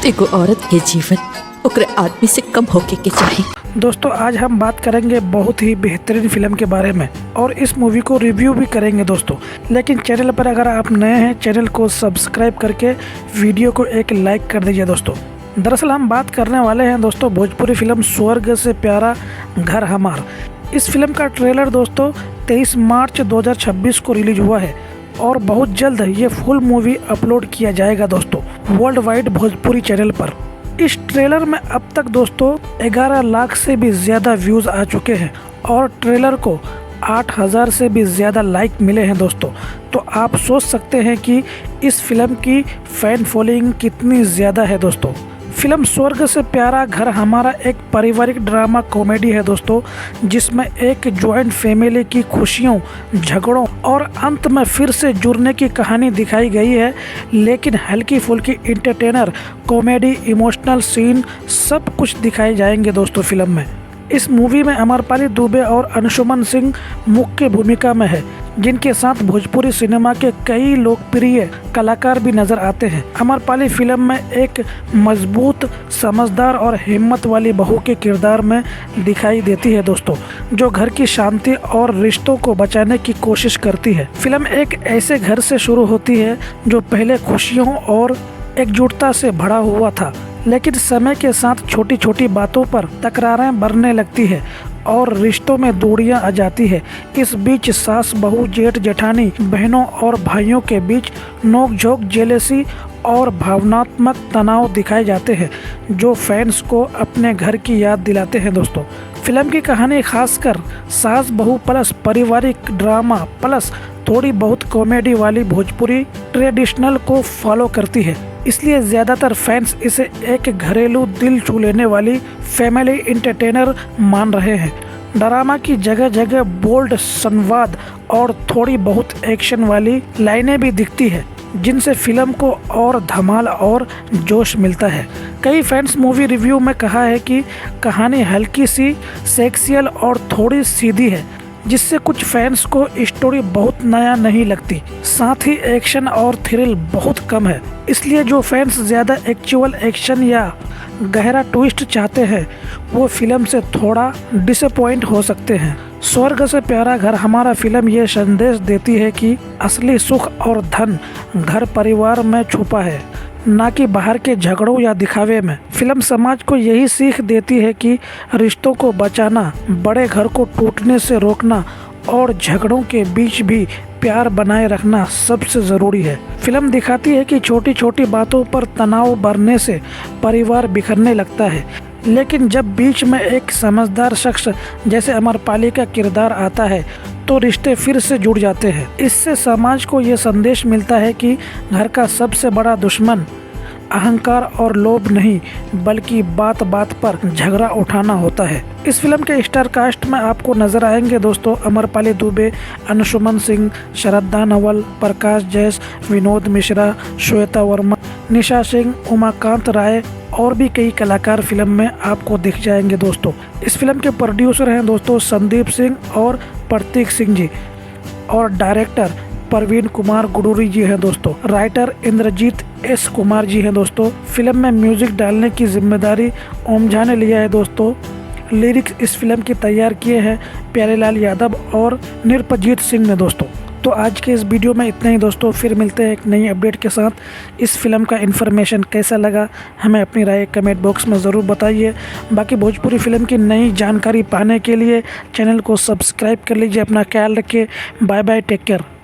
एगो औरत के जीवन ओकरे आदमी से कम होके के चाही। दोस्तों आज हम बात करेंगे बहुत ही बेहतरीन फिल्म के बारे में और इस मूवी को रिव्यू भी करेंगे दोस्तों। लेकिन चैनल पर अगर आप नए हैं चैनल को सब्सक्राइब करके वीडियो को एक लाइक कर दीजिए दोस्तों। दरअसल हम बात करने वाले हैं दोस्तों भोजपुरी फिल्म स्वर्ग से प्यारा घर हमार। इस फिल्म का ट्रेलर दोस्तों 23 मार्च 2026 को रिलीज हुआ है और बहुत जल्द ये फुल मूवी अपलोड किया जाएगा दोस्तों वर्ल्ड वाइड भोजपुरी चैनल पर। इस ट्रेलर में अब तक दोस्तों 11 लाख से भी ज़्यादा व्यूज़ आ चुके हैं और ट्रेलर को 8000 से भी ज़्यादा लाइक मिले हैं दोस्तों। तो आप सोच सकते हैं कि इस फिल्म की फैन फॉलोइंग कितनी ज़्यादा है दोस्तों। फिल्म स्वर्ग से प्यारा घर हमारा एक पारिवारिक ड्रामा कॉमेडी है दोस्तों, जिसमें एक जॉइंट फैमिली की खुशियों, झगड़ों और अंत में फिर से जुड़ने की कहानी दिखाई गई है। लेकिन हल्की फुल्की इंटरटेनर, कॉमेडी, इमोशनल सीन सब कुछ दिखाए जाएंगे दोस्तों फिल्म में। इस मूवी में अमरपाली दुबे और अंशुमन सिंह मुख्य भूमिका में है, जिनके साथ भोजपुरी सिनेमा के कई लोकप्रिय कलाकार भी नजर आते हैं। अमरपाली फिल्म में एक मजबूत, समझदार और हिम्मत वाली बहू के किरदार में दिखाई देती है दोस्तों, जो घर की शांति और रिश्तों को बचाने की कोशिश करती है। फिल्म एक ऐसे घर से शुरू होती है जो पहले खुशियों और एकजुटता से भरा हुआ था, लेकिन समय के साथ छोटी छोटी बातों पर तकरारें बढ़ने लगती है और रिश्तों में दूरियां आ जाती है। इस बीच सास बहू, जेठ जेठानी, बहनों और भाइयों के बीच नोकझोंक, जेलेसी और भावनात्मक तनाव दिखाए जाते हैं, जो फैंस को अपने घर की याद दिलाते हैं दोस्तों। फिल्म की कहानी खासकर सास बहू प्लस पारिवारिक ड्रामा प्लस थोड़ी बहुत कॉमेडी वाली भोजपुरी ट्रेडिशनल को फॉलो करती है, इसलिए ज़्यादातर फैंस इसे एक घरेलू, दिल छू लेने वाली फैमिली इंटरटेनर मान रहे हैं। ड्रामा की जगह जगह बोल्ड संवाद और थोड़ी बहुत एक्शन वाली लाइनें भी दिखती है, जिनसे फिल्म को और धमाल और जोश मिलता है। कई फैंस मूवी रिव्यू में कहा है कि कहानी हल्की सी सेक्सियल और थोड़ी सीधी है, जिससे कुछ फैंस को स्टोरी बहुत नया नहीं लगती। साथ ही एक्शन और थ्रिल बहुत कम है, इसलिए जो फैंस ज़्यादा एक्चुअल एक्शन या गहरा ट्विस्ट चाहते हैं वो फिल्म से थोड़ा डिसअपॉइंट हो सकते हैं। स्वर्ग से प्यारा घर हमारा फिल्म ये संदेश देती है कि असली सुख और धन घर परिवार में छुपा है, ना कि बाहर के झगड़ों या दिखावे में। फिल्म समाज को यही सीख देती है कि रिश्तों को बचाना, बड़े घर को टूटने से रोकना और झगड़ों के बीच भी प्यार बनाए रखना सबसे ज़रूरी है। फिल्म दिखाती है कि छोटी छोटी बातों पर तनाव बढ़ने से परिवार बिखरने लगता है, लेकिन जब बीच में एक समझदार शख्स जैसे अमरपाली का किरदार आता है तो रिश्ते फिर से जुड़ जाते हैं। इससे समाज को ये संदेश मिलता है कि घर का सबसे बड़ा दुश्मन अहंकार और लोभ नहीं, बल्कि बात बात पर झगड़ा उठाना होता है। इस फिल्म के स्टार कास्ट में आपको नजर आएंगे दोस्तों अमरपाली दुबे, अंशुमन सिंह, श्रद्धा नवल, प्रकाश जैस, विनोद मिश्रा, श्वेता वर्मा, निशा सिंह, उमाकांत राय और भी कई कलाकार फिल्म में आपको दिख जाएंगे दोस्तों। इस फिल्म के प्रोड्यूसर हैं दोस्तों संदीप सिंह और प्रतीक सिंह जी और डायरेक्टर प्रवीण कुमार गुडूरी जी हैं दोस्तों। राइटर इंद्रजीत एस कुमार जी हैं दोस्तों। फिल्म में म्यूजिक डालने की जिम्मेदारी ओम झा ने लिया है दोस्तों। लिरिक्स इस फिल्म की तैयार किए हैं प्यारेलाल यादव और निर्पजीत सिंह ने दोस्तों। तो आज के इस वीडियो में इतना ही दोस्तों, फिर मिलते हैं एक नई अपडेट के साथ। इस फिल्म का इन्फॉर्मेशन कैसा लगा हमें अपनी राय कमेंट बॉक्स में ज़रूर बताइए। बाकी भोजपुरी फिल्म की नई जानकारी पाने के लिए चैनल को सब्सक्राइब कर लीजिए। अपना ख्याल रखिए। Bye bye, take care.